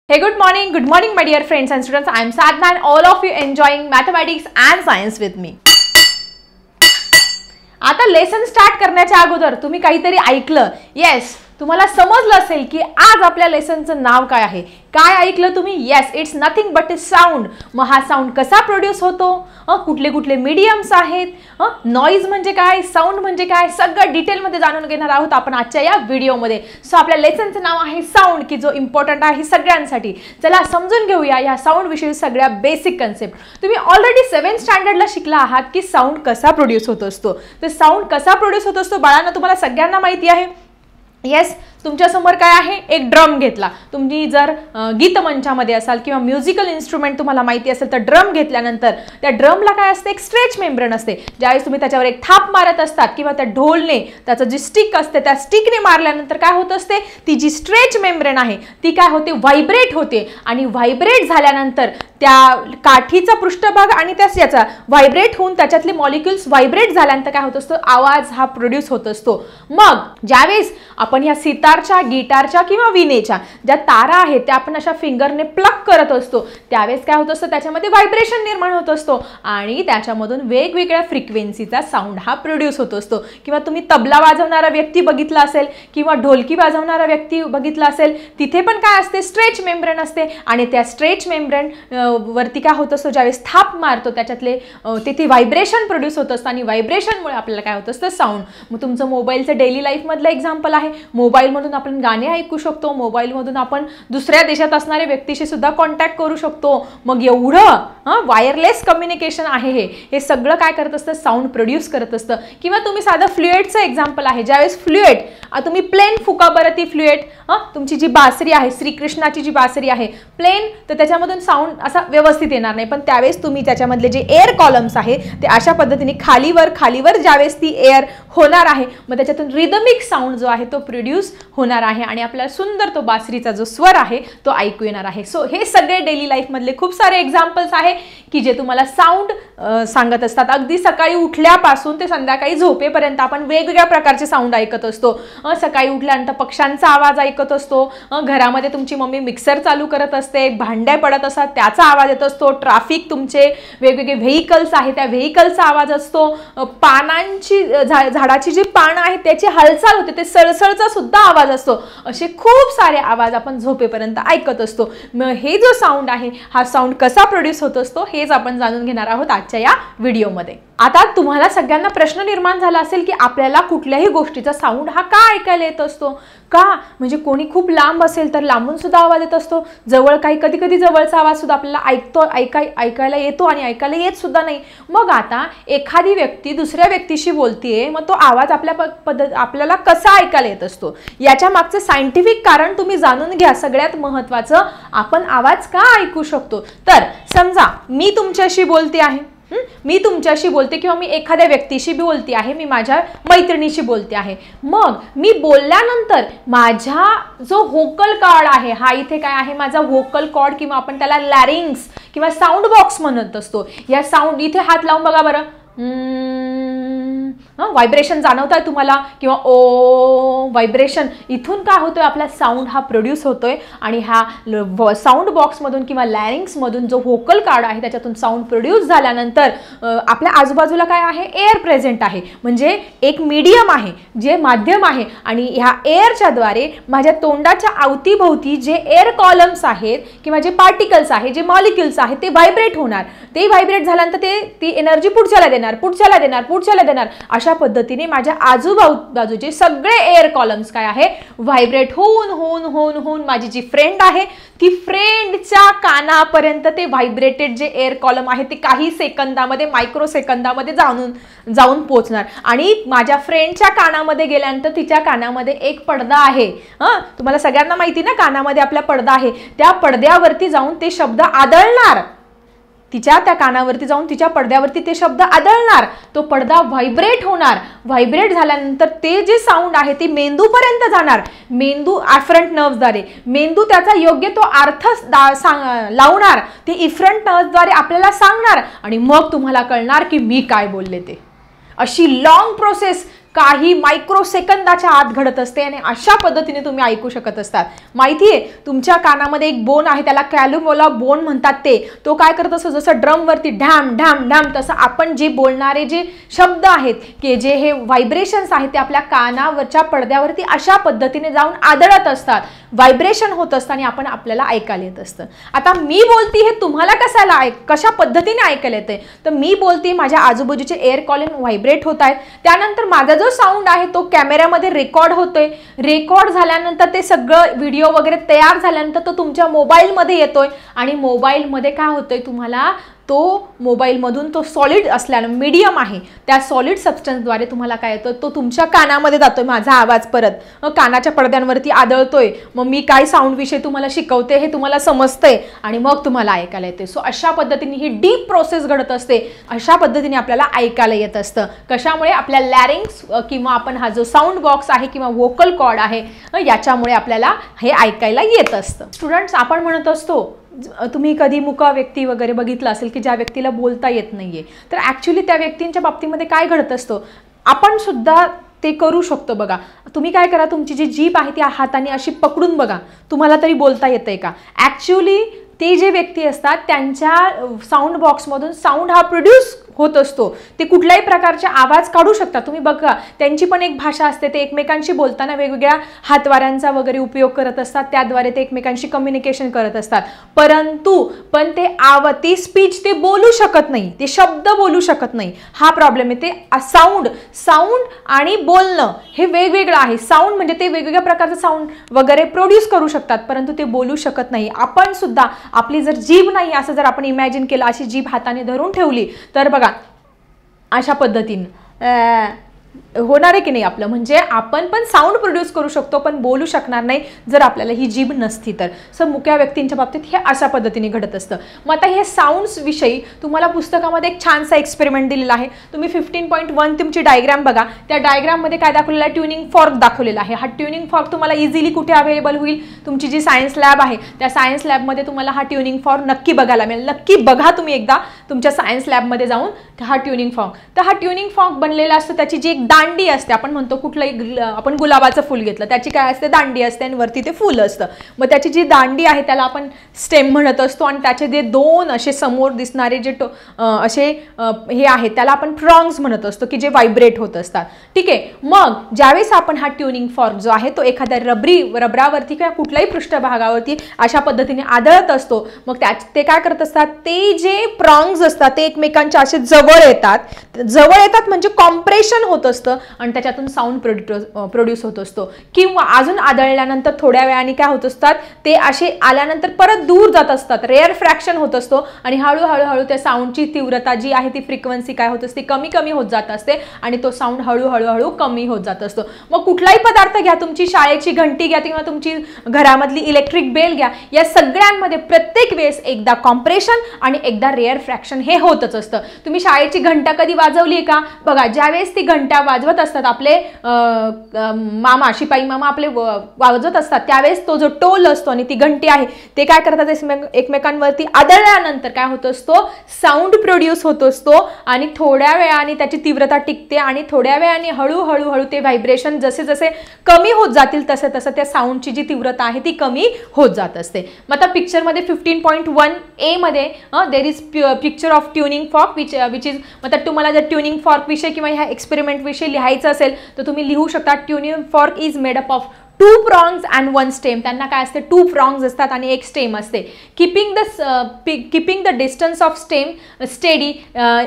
Hey, good morning my dear friends and students. I am Sadhna and all of you enjoying mathematics and science with me. आता lesson start करण्याच्या अगोदर तुम्ही काहीतरी ऐकलं. Yes, तुम्हाला समजलं असेल की आज आपल्या लेसनचं नाव काय आहे. काय ऐकलं तुम्ही? Yes, it's nothing but a sound. मग हा साऊंड कसा प्रोड्यूस होतो, कुठले कुठले मीडियम्स आहेत, नॉइज म्हणजे काय, साऊंड म्हणजे काय, सगळं डिटेलमध्ये जाणून घेणार आहोत आपण आजच्या या व्हिडिओमध्ये. सो आपल्या लेसनचं नाव आहे साऊंड, की जो इम्पॉर्टंट आहे सगळ्यांसाठी. चला समजून घेऊया या साऊंड विषयी सगळ्या बेसिक कन्सेप्ट. तुम्ही ऑलरेडी 7th स्टँडर्डला शिकला आहात की साऊंड कसा प्रोड्यूस होत असतो. तर साऊंड कसा प्रोड्यूस होत असतो बाळांनो तुम्हाला सगळ्यांना माहिती आहे. येस, तुमच्या समोर काय आहे, एक ड्रम घेतला. तुम्ही जर गीतमंचामध्ये असाल किंवा म्युझिकल इन्स्ट्रुमेंट तुम्हाला माहिती असेल तर ड्रम घेतल्यानंतर त्या ड्रमला काय असते, एक स्ट्रेच मेम्ब्रेन असते. ज्यावेळेस तुम्ही त्याच्यावर एक थाप मारत असतात किंवा त्या ढोलने त्याचं जी स्टिक असते त्या स्टिकने मारल्यानंतर काय होत असते, ती जी स्ट्रेच मेम्ब्रेन आहे ती काय होते, व्हायब्रेट होते. आणि व्हायब्रेट झाल्यानंतर त्या काठीचा पृष्ठभाग आणि त्याचा व्हायब्रेट होऊन त्याच्यातले मॉलिक्युल्स व्हायब्रेट झाल्यानंतर काय होत असतो, आवाज हा प्रोड्यूस होत असतो. मग ज्यावेळेस आपण ह्या सितारच्या, गिटारच्या किंवा विणेच्या ज्या तारा आहेत त्या आपण अशा फिंगरने प्लग करत असतो, त्यावेळेस काय होत असतं, त्याच्यामध्ये व्हायब्रेशन निर्माण होत असतो आणि त्याच्यामधून वेगवेगळ्या फ्रिक्वेन्सीचा साऊंड हा प्रोड्यूस होत असतो. किंवा तुम्ही तबला वाजवणारा व्यक्ती बघितला असेल किंवा ढोलकी वाजवणारा व्यक्ती बघितला असेल, तिथे पण काय असते, स्ट्रेच मेम्ब्रेन असते. आणि त्या स्ट्रेच मेम्ब्रेन वरती काय होत असतो, ज्यावेळेस थाप मारतो त्याच्यातले तिथे व्हायब्रेशन प्रोड्यूस होत असतं आणि व्हायब्रेशनमुळे आपल्याला काय होत असतं, साऊंड. मग तुमचं मोबाईलचं डेली लाईफमधलं एक्झाम्पल आहे. मोबाईलमधून आपण गाणे ऐकू शकतो, मोबाईलमधून आपण दुसऱ्या देशात असणाऱ्या व्यक्तीशी सुद्धा कॉन्टॅक्ट करू शकतो. मग एवढं वायरलेस कम्युनिकेशन आहे हे सगळं काय करत असतं, साऊंड प्रोड्यूस करत असतं. किंवा तुम्ही साधं फ्लुएटचं एक्झाम्पल आहे. ज्यावेळेस फ्लुएट तुम्ही प्लेन फुका बरं ती फ्लुएट, तुमची जी बासरी आहे, श्रीकृष्णाची जी बासरी आहे प्लेन, तर त्याच्यामधून साऊंड असा व्यवस्थित येणार नाही. पण त्यावेळेस तुम्ही त्याच्यामधले जे एअर कॉलम्स आहे ते अशा पद्धतीने खालीवर ज्यावेळेस ती एअर होणार आहे मग त्याच्यातून रिदमिक साऊंड जो आहे तो प्रोड्यूस होणार आहे आणि आपल्याला सुंदर तो बासरीचा जो स्वर आहे तो ऐकू येणार आहे. सो हे सगळे डेली लाईफमधले खूप सारे एक्झाम्पल्स आहे की जे तुम्हाला साऊंड सांगत असतात. अगदी सकाळी उठल्यापासून ते संध्याकाळी झोपेपर्यंत आपण वेगवेगळ्या प्रकारचे साऊंड ऐकत असतो. सकाळी उठल्यानंतर पक्ष्यांचा आवाज ऐकत असतो, घरामध्ये तुमची मम्मी मिक्सर चालू करत असते, भांड्या पडत असतात त्याचा आवाज येत असतो, ट्रॅफिक तुमचे वेगवेगळे व्हेइकल्स आहे त्या व्हेइकलचा आवाज असतो, पानांची झाडाची जी पानं आहेत त्याची हालचाल होते, ते सळसळचा सुद्धा आवाज असतो. असे खूप सारे आवाज आपण झोपेपर्यंत ऐकत असतो. मग हे जो साऊंड आहे हा साऊंड कसा प्रोड्यूस होत असतो हेच आपण जाणून घेणार आहोत आजच्या या व्हिडिओमध्ये. आता तुम्हाला सगळ्यांना प्रश्न निर्माण झाला असेल की आपल्याला कुठल्याही गोष्टीचा साऊंड हा का ऐकायला येत असतो. का म्हणजे कोणी खूप लांब असेल तर लांबून सुद्धा आवाज येत असतो, जवळ कधी कधी जवळचा आवाज सुद्धा आपल्याला ऐकायला येतो आणि ऐकायला येत सुद्धा नाही. मग आता एखादी व्यक्ती दुसऱ्या व्यक्तीशी बोलतीये, मग तो आवाज आपल्याला कसा ऐकायला येत असतो याच्या मागचं सायंटिफिक कारण तुम्ही जाणून घ्या. सगळ्यात महत्त्वाचं, आपण आवाज का ऐकू शकतो. तर समजा मी तुमच्याशी बोलते आहे, मी तुमच्याशी बोलते किंवा मी एखाद्या व्यक्तीशी बोलते आहे, मी माझ्या मैत्रिणीशी बोलते आहे. मग मी बोलल्यानंतर माझा जो व्होकल कॉर्ड आहे हा इथे काय आहे, माझा व्होकल कॉर्ड किंवा आपण त्याला लॅरिंग्स किंवा साऊंड बॉक्स म्हणत असतो. या साऊंड इथे हात लावून बघा बरं, व्हायब्रेशन जाणवत आहे तुम्हाला किंवा ओ व्हायब्रेशन इथून काय होतोय, आपला साऊंड हा प्रोड्यूस होतोय. आणि हा साऊंड बॉक्समधून किंवा लॅरिंग्समधून जो व्होकल कार्ड आहे त्याच्यातून साऊंड प्रोड्यूस झाल्यानंतर आपल्या आजूबाजूला काय आहे, एअर प्रेझेंट आहे. म्हणजे एक मीडियम आहे, जे माध्यम आहे आणि ह्या एअरच्या द्वारे माझ्या तोंडाच्या अवतीभोवती जे एअर कॉलम्स आहेत किंवा जे पार्टिकल्स आहेत, जे मॉलिक्युल्स आहेत ते व्हायब्रेट होणार. ते व्हायब्रेट झाल्यानंतर ती एनर्जी पुढच्याला देणार. अशा पद्धतीने माझ्या आजूबाजूचे सगळे एअर कॉलम्स काय आहे, व्हायब्रेट होऊन माझी जी फ्रेंड आहे ती फ्रेंडच्या कानापर्यंत ते व्हायब्रेटेड जे एअर कॉलम आहे ते काही सेकंदामध्ये, मायक्रो सेकंदामध्ये जाऊन पोहोचणार. आणि माझ्या फ्रेंडच्या कानामध्ये गेल्यानंतर तिच्या कानामध्ये एक पडदा आहे. तुम्हाला सगळ्यांना माहिती ना, कानामध्ये आपला पडदा आहे. त्या पडद्यावरती जाऊन ते शब्द आदळणार, तिच्या त्या कानावरती जाऊन तिच्या पडद्यावरती ते शब्द आदळणार. तो पडदा व्हायब्रेट होणार. व्हायब्रेट झाल्यानंतर ते जे साऊंड आहे ते मेंदूपर्यंत जाणार. मेंदू ॲफरंट नर्व्हद्वारे मेंदू त्याचा योग्य तो अर्थ लावणार. ते इफरंट नर्व्हद्वारे आपल्याला सांगणार आणि मग तुम्हाला कळणार की मी काय बोलले ते. अशी लॉंग प्रोसेस काही मायक्रो सेकंदाच्या आत घडत असते आणि अशा पद्धतीने तुम्ही ऐकू शकत असतात. माहिती आहे, तुमच्या कानामध्ये एक बोन आहे, त्याला कॅल्युमोला बोन म्हणतात. तो काय करत असतो, जसं ड्रमवरती ढॅम ढॅम ढॅम, तसं आपण जे बोलणारे जे शब्द आहेत की जे हे व्हायब्रेशन्स आहेत ते आपल्या कानावरच्या पडद्यावरती अशा पद्धतीने जाऊन आदळत असतात, व्हायब्रेशन होत असतं आणि आपल्याला ऐकायला येत असतं. आता मी बोलती हे तुम्हाला कशा पद्धतीने ऐकायला येते, तर मी बोलते, माझ्या आजूबाजूचे एअर कॉलिन व्हायब्रेट होत आहेत, त्यानंतर माझा जो साऊंड आहे तो कॅमेऱ्यामध्ये रेकॉर्ड होतोय, रेकॉर्ड झाल्यानंतर ते सगळं व्हिडिओ वगैरे तयार झाल्यानंतर तो तुमच्या मोबाईलमध्ये येतोय आणि मोबाईलमध्ये काय होतंय, तुम्हाला तो मोबाईलमधून तो सॉलिड असल्यानं मीडियम आहे, त्या सॉलिड सबस्टन्सद्वारे तुम्हाला काय येतं, तो तुमच्या कानामध्ये जातोय. माझा आवाज परत कानाच्या पडद्यांवरती आदळतोय, मग मी काय साऊंड विषय तुम्हाला शिकवते हे तुम्हाला समजतंय आणि मग तुम्हाला ऐकायला येते. सो अशा पद्धतीने ही डीप प्रोसेस घडत असते, अशा पद्धतीने आपल्याला ऐकायला येत असतं. कशामुळे, आपल्या लॅरिंग्स किंवा आपण हा जो साऊंड बॉक्स आहे किंवा वोकल कॉर्ड आहे याच्यामुळे आपल्याला हे ऐकायला येत असतं. स्टुडंट्स, आपण म्हणत असतो, तुम्ही कधी मुका व्यक्ती वगैरे बघितलं असेल की ज्या व्यक्तीला बोलता येत नाहीये, तर ॲक्च्युली त्या व्यक्तींच्या बाबतीमध्ये काय घडत असतं, आपण सुद्धा ते करू शकतो. बघा, तुम्ही काय करा, तुमची जी जीभ आहे ती हाताने अशी पकडून बघा, तुम्हाला तरी बोलता येतंय का. ॲक्च्युली ते जे व्यक्ती असतात त्यांच्या साऊंड बॉक्समधून साऊंड हा प्रोड्यूस होत असतो, ते कुठल्याही प्रकारचे आवाज काढू शकतात. तुम्ही बघा, त्यांची पण एक भाषा असते, ते एकमेकांशी बोलताना वेगवेगळ्या हातवाऱ्यांचा वगैरे उपयोग करत असतात, त्याद्वारे ते एकमेकांशी कम्युनिकेशन करत असतात. परंतु ती स्पीच ते बोलू शकत नाही, ते शब्द बोलू शकत नाही, हा प्रॉब्लेम आहे. ते साऊंड आणि बोलणं हे वेगवेगळं आहे. साऊंड म्हणजे ते वेगवेगळ्या प्रकारचं साऊंड वगैरे प्रोड्यूस करू शकतात, परंतु ते बोलू शकत नाही. आपण सुद्धा आपली जर जीभ नाही, असं जर आपण इमॅजिन केलं, अशी जीभ हाताने धरून ठेवली तर बघा अशा पद्धतीने होणार आहे की नाही आपलं, म्हणजे आपण पण साऊंड प्रोड्यूस करू शकतो पण बोलू शकणार नाही जर आपल्याला ही जीभ नसती तर. सो मुक्या व्यक्तींच्या बाबतीत हे अशा पद्धतीने घडत असतं. मग आता हे साऊंड्स विषयी तुम्हाला पुस्तकामध्ये एक छानसा एक्सपेरिमेंट दिलेला आहे. तुम्ही 15.1 तुमची डायग्राम बघा, त्या डायग्राममध्ये काय दाखवलेलं आहे, ट्युनिंग फॉर्क दाखवलेला आहे. हा ट्युनिंग फॉर्क तुम्हाला इझिली कुठे अवेलेबल होईल, तुमची जी सायन्स लॅब आहे त्या सायन्स लॅबमध्ये तुम्हाला हा ट्युनिंग फॉर्क नक्की बघायला मिळेल. नक्की बघा तुम्ही एकदा तुमच्या सायन्स लॅबमध्ये जाऊन हा ट्युनिंग फॉर्क. तर हा ट्युनिंग फॉर्क बनलेला असतो, त्याची जी एक दांडी असते, आपण म्हणतो कुठलंही आपण गुलाबाचं फूल घेतलं त्याची काय असते, दांडी असते आणि वरती ते फूल असतं. मग त्याची जी दांडी आहे त्याला आपण स्टेम म्हणत असतो आणि त्याचे जे दोन असे समोर दिसणारे जे असे हे आहेत त्याला आपण प्रॉंग्स म्हणत असतो की जे व्हायब्रेट होत असतात. ठीक आहे, मग ज्यावेळेस आपण हा ट्युनिंग फॉर्क जो आहे तो एखाद्या रबरावरती किंवा कुठल्याही पृष्ठभागावरती अशा पद्धतीने आदळत असतो, मग ते काय करत असतात, ते जे प्रॉंग्स असतात ते एकमेकांच्या असे जवळ येतात म्हणजे कॉम्प्रेशन होत असतं आणि त्याच्यातून साऊंड प्रोड्यूस होत असतो. किंवा अजून आदळल्यानंतर थोड्या वेळाने काय होत असतात, ते असे आल्यानंतर परत दूर जात असतात, रेअर फ्रॅक्शन होत असतो आणि हळूहळू त्या साऊंडची तीव्रता जी आहे ती फ्रिक्वेन्सी काय होत असते, कमी होत जात असते आणि तो साऊंड हळूहळू कमी होत जात असतो. मग कुठलाही पदार्थ घ्या, तुमची शाळेची घंटी घ्या किंवा तुमची घरामधली इलेक्ट्रिक बेल घ्या, या सगळ्यांमध्ये प्रत्येक वेळेस एकदा कॉम्प्रेशन आणि एकदा रेअर फ्रॅक्शन हे होतच असतं. तुम्ही शाळेची घंटा कधी वाजवली का, बघा ज्यावेळेस ती घंटा वाजवत असतात आपले मामा, शिपाई मामा आपले वाजवत असतात, त्यावेळेस तो जो टोल असतो आणि ती घंटी आहे ते काय करतात, एकमेकांवरती आदळल्यानंतर काय होत असतो, साऊंड प्रोड्यूस होत असतो आणि थोड्या वेळाने त्याची तीव्रता टिकते आणि थोड्या वेळाने हळूहळू ते व्हायब्रेशन जसे कमी होत जातील तसे त्या साऊंडची जी तीव्रता आहे ती कमी होत जात असते. मग आता पिक्चरमध्ये 15.1 मध्ये there is picture of tuning fork which is, मतलब तुम्हाला जर ट्युनिंग फॉर्क विषय किंवा ह्या एक्सपेरिमेंट विषय लिहायचं असेल तर तुम्ही लिहू शकता, tuning fork is made up of 2 prongs and 1 stem. त्यांना काय असते, 2 prongs असतात आणि एक स्टेम असते. Keeping the distance of stem steady,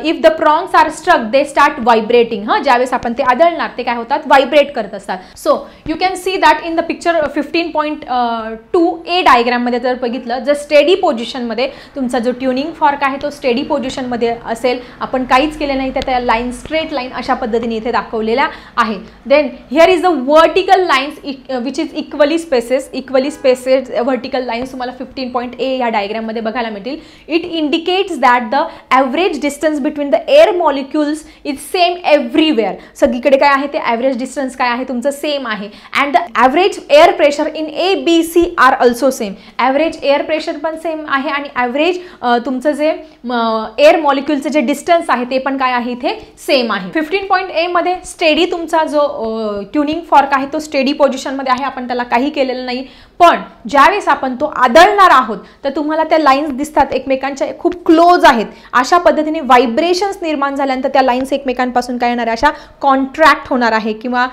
if the prongs are struck they start vibrating. ज्यावेळेस आपण ते आदळणार ते काय होतात, व्हायब्रेट करत असतात. So you can see that in the picture 15.2a डायग्राममध्ये जर बघितलं, जर स्टेडी पोझिशनमध्ये तुमचा जो ट्युनिंग फॉर्क आहे तो स्टेडी पोझिशनमध्ये असेल, आपण काहीच केलं नाही तर त्या लाईन स्ट्रेट लाईन अशा पद्धतीने इथे दाखवलेल्या आहे. Then here is the vertical lines which is equally spaces vertical lines तुम्हाला 15.A या डायग्राममध्ये बघायला मिळतील. It indicates that the average distance between the air molecules is same everywhere. सगळीकडे काय आहे ते ॲव्हरेज डिस्टन्स काय आहे तुमचं सेम आहे. And the average air pressure in ABC are also same. Average air pressure पण सेम आहे आणि ॲव्हरेज तुमचं जे एअर मॉलिक्युलचं जे डिस्टन्स आहे ते पण काय आहे इथे सेम आहे. 15.A मध्ये स्टेडी तुमचा जो ट्युनिंग फॉर्क आहे तो स्टेडी पोझिशनमध्ये आहे. आपण त्याला काही केलेलं नाही. पण ज्यावेळेस आपण तो आदळणार आहोत तर तुम्हाला त्या लाईन्स दिसतात एकमेकांच्या खूप क्लोज आहेत. अशा पद्धतीने व्हायब्रेशन्स निर्माण झाल्यानंतर त्या लाईन्स एकमेकांपासून काय येणार आहे अशा कॉन्ट्रॅक्ट होणार आहे किंवा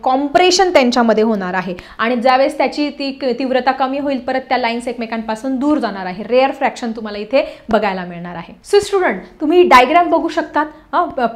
कॉम्प्रेशन त्यांच्यामध्ये होणार आहे. आणि ज्यावेळेस त्याची ती तीव्रता कमी होईल परत त्या लाईन्स एकमेकांपासून दूर जाणार आहे. रेअर फ्रॅक्शन तुम्हाला इथे बघायला मिळणार आहे. सो स्टुडंट तुम्ही डायग्राम बघू शकतात.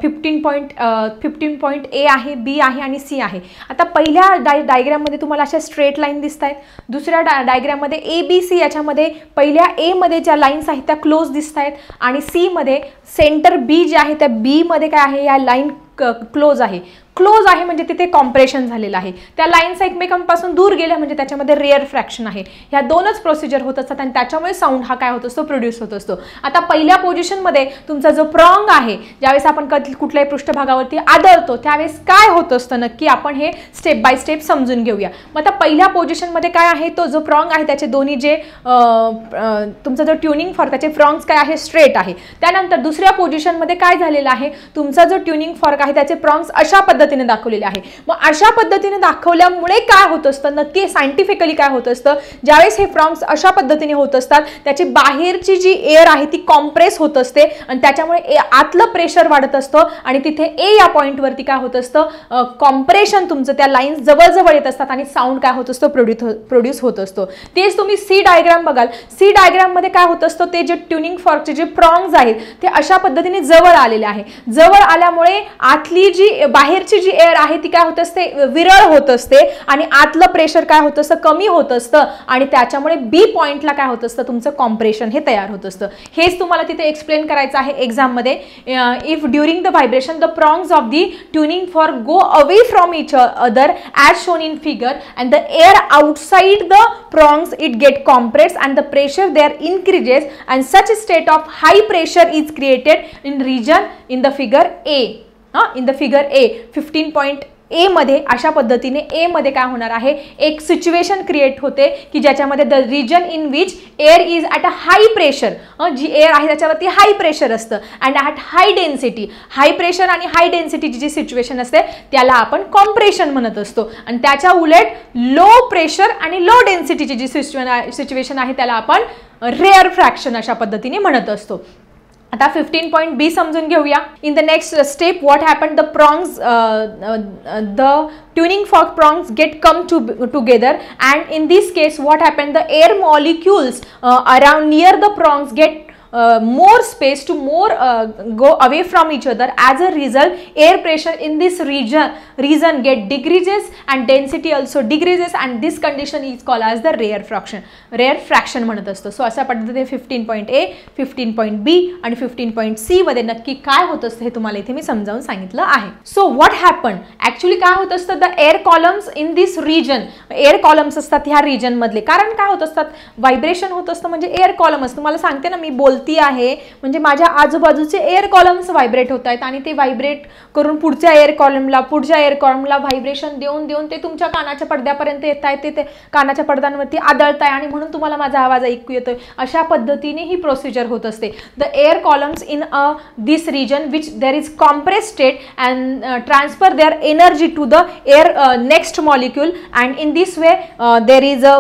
15.A आहे, B आहे आणि C आहे. आता पहिल्या डायग्राममध्ये तुम्हाला अशा स्ट्रेट लाईन दिसत आहेत. दुसऱ्या डायग्राममध्ये ABC याच्यामध्ये पहिल्या A मध्ये ज्या लाईन्स आहेत त्या क्लोज दिसत आहेत आणि C मध्ये सेंटर B जे आहे त्या B मध्ये काय आहे या लाईन क्लोज आहे. क्लोज आहे म्हणजे तिथे कॉम्प्रेशन झालेलं आहे. त्या लाईन्स एकमेकांपासून दूर गेल्या म्हणजे त्याच्यामध्ये रेअर फ्रॅक्शन आहे. ह्या दोनच प्रोसिजर होत असतात आणि त्याच्यामुळे साऊंड हा काय होत असतो प्रोड्यूस होत असतो. आता पहिल्या पोझिशनमध्ये तुमचा जो प्रॉंग आहे ज्यावेळेस आपण कुठल्याही पृष्ठभागावरती आदळतो त्यावेळेस काय होत असतं नक्की आपण हे स्टेप बाय स्टेप समजून घेऊया. मग आता पहिल्या पोझिशनमध्ये काय आहे तो जो प्रॉंग आहे त्याचे दोन्ही जे तुमचा जो ट्युनिंग फॉर्क त्याचे प्रॉंग्स काय आहे स्ट्रेट आहे. त्यानंतर दुसऱ्या पोझिशनमध्ये काय झालेलं आहे तुमचा जो ट्युनिंग फॉर्क आहे त्याचे प्रॉंग्स अशा पद्धतीने दाखवलेले आहे. मग अशा पद्धतीने दाखवल्यामुळे काय होत असतं नक्की सायंटिफिकली काय होत असतं ज्यावेळेस हे प्रॉंग्स अशा पद्धतीने होत असतात त्याची बाहेरची जी एअर आहे ती कॉम्प्रेस होत असते आणि त्याच्यामुळे आतलं प्रेशर वाढत असतं आणि तिथे A या पॉईंटवरती काय होत असतं कॉम्प्रेशन तुमचं त्या लाईन्स जवळजवळ येत असतात आणि साऊंड काय होत असतो प्रोड्यूस होत असतो. तेच तुम्ही C डायग्राम बघाल. C डायग्राम मध्ये काय होत असतं ते जे ट्युनिंग फॉर्कचे जे प्रॉंग्स आहेत ते अशा पद्धतीने जवळ आलेले आहे. जवळ आल्यामुळे आतली जी बाहेरची जी एअर आहे ती काय होत असते विरळ होत असते आणि आतलं प्रेशर काय होत असतं कमी होत असतं आणि त्याच्यामुळे B पॉइंटला काय होत असतं तुमचं कॉम्प्रेशन हे तयार होत असतं. हेच तुम्हाला तिथे एक्सप्लेन करायचं आहे एक्झाम मध्ये. If during the vibration the prongs of the tuning fork go away from each other as shown in figure and the air outside the prongs it get compressed and the pressure there increases and such state of high pressure is created in region in the figure A. In the figure A 15.A मध्ये अशा पद्धतीने A मध्ये काय होणार आहे एक situation create होते की ज्याच्यामध्ये the region in which air is at a high pressure. जी एअर आहे त्याच्यावरती हाय प्रेशर असतं and at high density. High pressure आणि हाय डेन्सिटीची जी सिच्युएशन असते त्याला आपण कॉम्प्रेशन म्हणत असतो आणि त्याच्या उलट लो प्रेशर आणि लो डेन्सिटीची जी सिच्युएशन आहे त्याला आपण रेअर फ्रॅक्शन अशा पद्धतीने म्हणत असतो. आता 15.B समजून घेऊया. In the next step what happen the prongs the tuning fork prongs get come together and in this case what happened the air molecules around near the prongs get more space to go away from each other. As a result air pressure in this region get decreases and density also decreases and this condition is called as the rear fraction म्हणत असतो. So अशा पद्धतीने 15.A 15.B आणि 15.C मध्ये नक्की काय होत असतं हे तुम्हाला इथे मी समजावून सांगितलं आहे. सो व्हॉट हॅपन ऍक्च्युअली काय होत असतं the air columns in this region. Air columns असतात ह्या रिजन मधले. कारण काय होत असतात व्हायब्रेशन होत असतं म्हणजे एअर कॉलम्स. तुम्हाला सांगते ना मी बोलती आहे म्हणजे माझ्या आजूबाजूचे एअर कॉलम्स व्हायब्रेट होत आहेत आणि ते व्हायब्रेट करून पुढच्या एअर कॉलमला व्हायब्रेशन देऊन ते तुमच्या कानाच्या पडद्यापर्यंत येत आहेत. ते कानाच्या पडद्यांवरती आदळत आहे आणि म्हणून तुम्हाला माझा आवाज ऐकू येतोय. अशा पद्धतीने ही प्रोसिजर होत असते. The air columns in this region which there is compress state and transfer their energy to the air next molecule and in this way there is a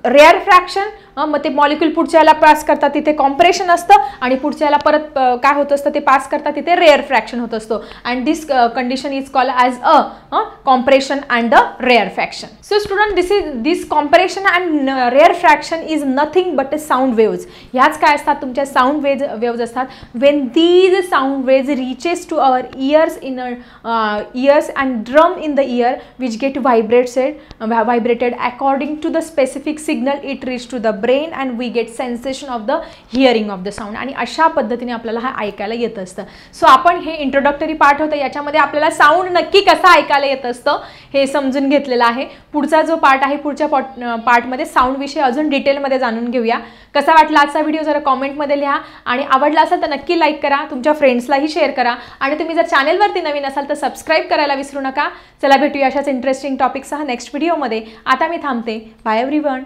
rarefaction. मग ते मॉलिक्यूल पुढच्याला पास करतात तिथे compression असतं आणि पुढच्याला परत काय होत असतं ते पास करतात तिथे रेअर फ्रॅक्शन होत असतो and this condition is called as a compression and the rarefaction. So student this compression and rarefaction is nothing but a sound waves. ह्याच काय असतात तुमच्या साऊंड वेव्ज असतात. When these sound waves reaches to our ears and drum in the ear which get vibrated according to the specific signal it reach to the brain and we get sensation of the hearing of the sound. आणि अशा पद्धतीने आपल्याला हा ऐकायला येत असतं. So आपण हे इंट्रोडक्टरी पार्ट होतं, याच्यामध्ये आपल्याला साऊंड नक्की कसं ऐकायला येत असतं हे समजून घेतलेलं आहे. पुढचा जो पार्ट आहे, पुढच्या पार्टमध्ये साऊंड विषयी अजून डिटेलमध्ये जाणून घेऊया. कसा वाटला आजचा व्हिडिओ जरा कॉमेंटमध्ये लिहा, आणि आवडला असेल तर नक्की लाईक करा, तुमच्या फ्रेंड्सलाही शेअर करा, आणि तुम्ही जर चॅनेलवरती नवीन असाल तर सबस्क्राईब करायला विसरू नका. चला भेटूया अशाच इंटरेस्टिंग टॉपिकसह नेक्स्ट व्हिडिओमध्ये. आता मी थांबते. Bye everyone.